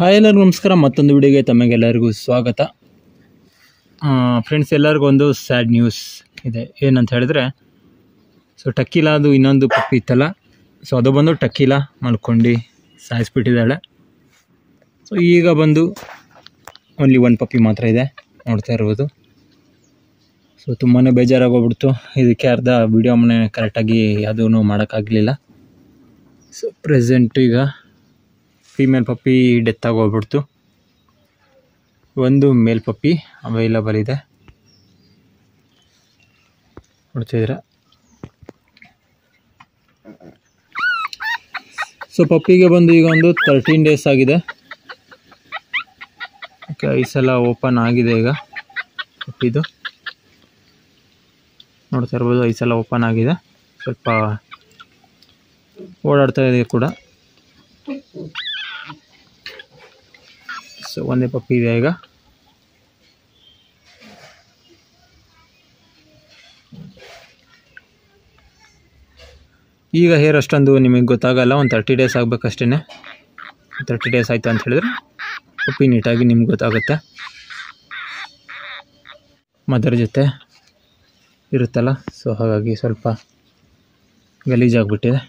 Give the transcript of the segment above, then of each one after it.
Hi ಎಲ್ಲರಿಗೂ ನಮಸ್ಕಾರ. ಮತ್ತೊಂದು ವಿಡಿಯೋಗೆ ತಮಗೆಲ್ಲರಿಗೂ ಸ್ವಾಗತ. ಫ್ರೆಂಡ್ಸ್, ಎಲ್ಲರಿಗೂ ಒಂದು ಸ್ಯಾಡ್ ನ್ಯೂಸ್ ಇದೆ. ಏನಂತ ಹೇಳಿದ್ರೆ, ಟಕ್ಕೀಲಾದು ಇನ್ನೊಂದು ಪಪ್ಪಿ ಇತ್ತಲ್ಲ, ಅದು ಬಂದು ಟಕ್ಕೀಲಾ ಮಾಡ್ಕೊಂಡು ಸಾಯಿಸ್ಬಿಟ್ಟಿದ್ದಾಳೆ. ಈಗ ಬಂದು ಓನ್ಲಿ ಒಂದು ಪಪ್ಪಿ ಮಾತ್ರ ಇದೆ, ನೋಡ್ತಾ ಇರ್ಬೋದು. ತುಂಬಾ ಬೇಜಾರಾಗೋಗ್ಬಿಡ್ತು. ಇದಕ್ಕೆ ಅರ್ಧ ವಿಡಿಯೋ ಮನೆ ಕರೆಕ್ಟಾಗಿ ಯಾವುದೂ ಮಾಡೋಕ್ಕಾಗಲಿಲ್ಲ. ಪ್ರೆಸೆಂಟ್ ಈಗ ಫೀಮೇಲ್ ಪಪ್ಪಿ ಡೆತ್ ಆಗೋಗ್ಬಿಡ್ತು. ಒಂದು ಮೇಲ್ ಪಪ್ಪಿ ಅವೈಲಬಲ್ ಇದೆ, ನೋಡ್ತಿದ್ದೀರಾ. ಪಪ್ಪಿಗೆ ಬಂದು ಈಗ ಒಂದು 13 ಡೇಸ್ ಆಗಿದೆ. ಐಸ್ ಎಲ್ಲ ಓಪನ್ ಆಗಿದೆ. ಈಗ ಪಪ್ಪಿದು ನೋಡ್ತಾ ಇರ್ಬೋದು, ಐಸ್ ಎಲ್ಲ ಓಪನ್ ಆಗಿದೆ. ಸ್ವಲ್ಪ ಓಡಾಡ್ತಾ ಇದೆ ಕೂಡ. ಒಂದೇ ಪಪ್ಪಿ ಇದೆ ಈಗ. ಈಗ ಹೇರ್ ಅಷ್ಟೊಂದು ನಿಮಗೆ ಗೊತ್ತಾಗಲ್ಲ, ಒಂದು 30 ಡೇಸ್ ಆಗಬೇಕಷ್ಟೇ. 30 ಡೇಸ್ ಆಯಿತು ಅಂತ ಹೇಳಿದ್ರೆ ಪಪ್ಪಿ ನೀಟಾಗಿ ನಿಮ್ಗೆ ಗೊತ್ತಾಗುತ್ತೆ. ಮದರ್ ಜೊತೆ ಇರುತ್ತಲ್ಲ, ಹಾಗಾಗಿ ಸ್ವಲ್ಪ ಗಲೀಜಾಗ್ಬಿಟ್ಟಿದೆ.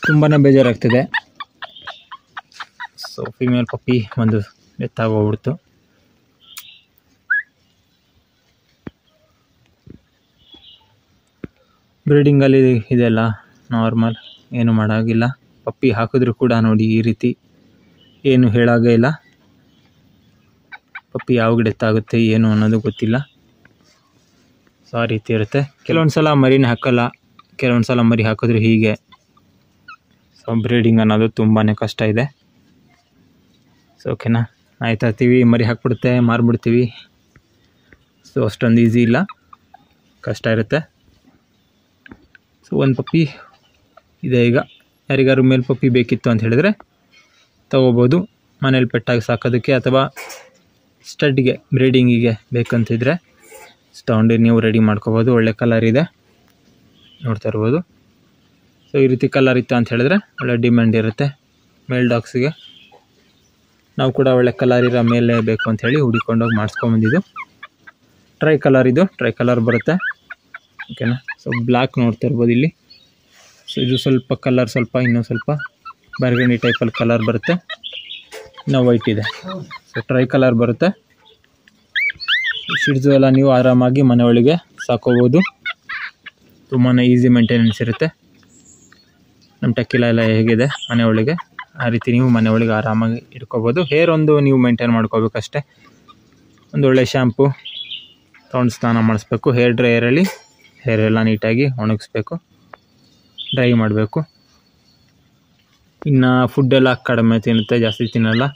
ತುಂಬಾ ಬೇಜಾರಾಗ್ತಿದೆ. ಫಿಮೇಲ್ ಪಪ್ಪಿ ಒಂದು ಡೆತ್ ಆಗೋಗ್ಬಿಡ್ತು. ಬ್ರೀಡಿಂಗಲ್ಲಿ ಇದೆಲ್ಲ ನಾರ್ಮಲ್, ಏನು ಮಾಡೋಂಗಿಲ್ಲ. ಪಪ್ಪಿ ಹಾಕಿದ್ರೂ ಕೂಡ ನೋಡಿ ಈ ರೀತಿ ಏನು ಹೇಳಾಗೇ ಇಲ್ಲ. ಪಪ್ಪಿ ಯಾವಾಗ ಡೆತ್ ಆಗುತ್ತೆ ಏನು ಅನ್ನೋದು ಗೊತ್ತಿಲ್ಲ. ಆ ರೀತಿ ಇರುತ್ತೆ. ಕೆಲವೊಂದು ಸಲ ಮರಿನ ಹಾಕಲ್ಲ, ಕೆಲವೊಂದು ಸಲ ಮರಿ ಹಾಕಿದ್ರು ಹೀಗೆ. ಬ್ರೀಡಿಂಗ್ ಅನ್ನೋದು ತುಂಬಾ ಕಷ್ಟ ಇದೆ. ಓಕೆನಾ, ಆಯ್ತಾ ಇರ್ತೀವಿ, ಮರಿ ಹಾಕ್ಬಿಡುತ್ತೆ, ಮಾರ್ಬಿಡ್ತೀವಿ. ಅಷ್ಟೊಂದು ಈಸಿ ಇಲ್ಲ, ಕಷ್ಟ ಇರುತ್ತೆ. ಒಂದು ಪಪ್ಪಿ ಇದೆ ಈಗ. ಯಾರಿಗಾರು ಮೇಲ್ ಪಪ್ಪಿ ಬೇಕಿತ್ತು ಅಂತ ಹೇಳಿದ್ರೆ ತೊಗೋಬೋದು. ಮನೇಲಿ ಪೆಟ್ಟಾಗಿ ಸಾಕೋದಕ್ಕೆ ಅಥವಾ ಸ್ಟಡ್ಗೆ ಬ್ರೀಡಿಂಗಿಗೆ ಬೇಕಂತಿದ್ರೆ ತೊಗೊಂಡು ನೀವು ರೆಡಿ ಮಾಡ್ಕೋಬೋದು. ಒಳ್ಳೆ ಕಲರ್ ಇದೆ, ನೋಡ್ತಾ ಇರ್ಬೋದು. ಈ ರೀತಿ ಕಲರ್ ಇತ್ತು ಅಂತ ಹೇಳಿದ್ರೆ ಒಳ್ಳೆ ಡಿಮ್ಯಾಂಡ್ ಇರುತ್ತೆ ಮೇಲ್ ಡಾಗ್ಸಿಗೆ. ನಾವು ಕೂಡ ಒಳ್ಳೆ ಕಲರ್ ಇರೋ ಮೇಲೆ ಬೇಕು ಅಂಥೇಳಿ ಹುಡುಕೊಂಡೋಗಿ ಮಾಡಿಸ್ಕೊಂಬಂದಿದ್ದು. ಟ್ರೈ ಕಲರ್, ಇದು ಟ್ರೈ ಕಲರ್ ಬರುತ್ತೆ. ಓಕೆನಾ. ಬ್ಲ್ಯಾಕ್ ನೋಡ್ತಾ ಇರ್ಬೋದು ಇಲ್ಲಿ. ಇದು ಸ್ವಲ್ಪ ಕಲರ್, ಇನ್ನೂ ಸ್ವಲ್ಪ ಬರ್ಗಂಡಿ ಟೈಪಲ್ಲಿ ಕಲರ್ ಬರುತ್ತೆ. ಇನ್ನೂ ವೈಟ್ ಇದೆ. ಟ್ರೈ ಕಲರ್ ಬರುತ್ತೆ. ಶಿಡ್ಸು ಎಲ್ಲ ನೀವು ಆರಾಮಾಗಿ ಮನೆ ಒಳಗೆ ಸಾಕೋಬೋದು. ತುಂಬಾ ಈಸಿ ಮೇಂಟೆನೆನ್ಸ್ ಇರುತ್ತೆ. ನಮ್ಮ ಟಕ್ಕೀಲಾ ಎಲ್ಲ ಹೇಗಿದೆ ಮನೆ ಒಳಗೆ, ಆ ರೀತಿ ನೀವು ಮನೆ ಒಳಗೆ ಆರಾಮಾಗಿ ಇಟ್ಕೋಬೋದು. ಹೇರ್ ಒಂದು ನೀವು ಮೇಂಟೈನ್ ಮಾಡ್ಕೋಬೇಕಷ್ಟೆ. ಒಂದು ಒಳ್ಳೆ ಶ್ಯಾಂಪು ತೊಗೊಂಡು ಸ್ನಾನ ಮಾಡಿಸ್ಬೇಕು. ಹೇರ್ ಡ್ರೈಯರಲ್ಲಿ ಹೇರ್ ಎಲ್ಲ ನೀಟಾಗಿ ಒಣಗಿಸ್ಬೇಕು, ಡ್ರೈ ಮಾಡಬೇಕು. ಇನ್ನು ಫುಡ್ಡೆಲ್ಲ ಕಡಿಮೆ ತಿನ್ನುತ್ತೆ, ಜಾಸ್ತಿ ತಿನ್ನಲ್ಲ.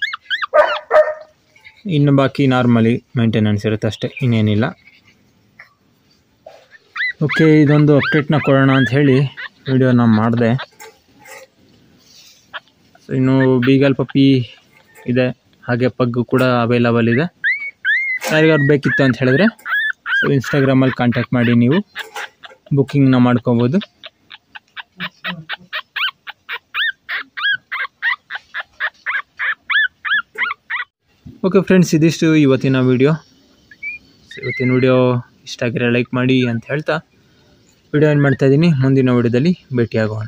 ಇನ್ನು ಬಾಕಿ ನಾರ್ಮಲಿ ಮೇಂಟೆನೆನ್ಸ್ ಇರುತ್ತೆ ಅಷ್ಟೇ, ಇನ್ನೇನಿಲ್ಲ. ಓಕೆ, ಇದೊಂದು ಅಪ್ಡೇಟ್ನ ಕೊಡೋಣ ಅಂತ ಹೇಳಿ ವಿಡಿಯೋನ ಮಾಡಿದೆ. ಇನ್ನು ಬೀಗಲ್ ಪಪ್ಪಿ ಇದೆ, ಹಾಗೆ ಪಗ್ಗು ಕೂಡ ಅವೈಲಬಲ್ ಇದೆ. ಯಾರಿಗಾರು ಬೇಕಿತ್ತು ಅಂತ ಹೇಳಿದ್ರೆ ಇನ್ಸ್ಟಾಗ್ರಾಮಲ್ಲಿ ಕಾಂಟ್ಯಾಕ್ಟ್ ಮಾಡಿ ನೀವು ಬುಕ್ಕಿಂಗ್ನ ಮಾಡ್ಕೋಬೋದು. ಓಕೆ ಫ್ರೆಂಡ್ಸ್, ಇದಿಷ್ಟು ಇವತ್ತಿನ ವಿಡಿಯೋ ಇಷ್ಟ ಆಗಿರೋ ಲೈಕ್ ಮಾಡಿ ಅಂತ ಹೇಳ್ತಾ ವಿಡಿಯೋ ಏನು ಮಾಡ್ತಾಯಿದ್ದೀನಿ. ಮುಂದಿನ ವಿಡಿಯೋದಲ್ಲಿ ಭೇಟಿಯಾಗೋಣ.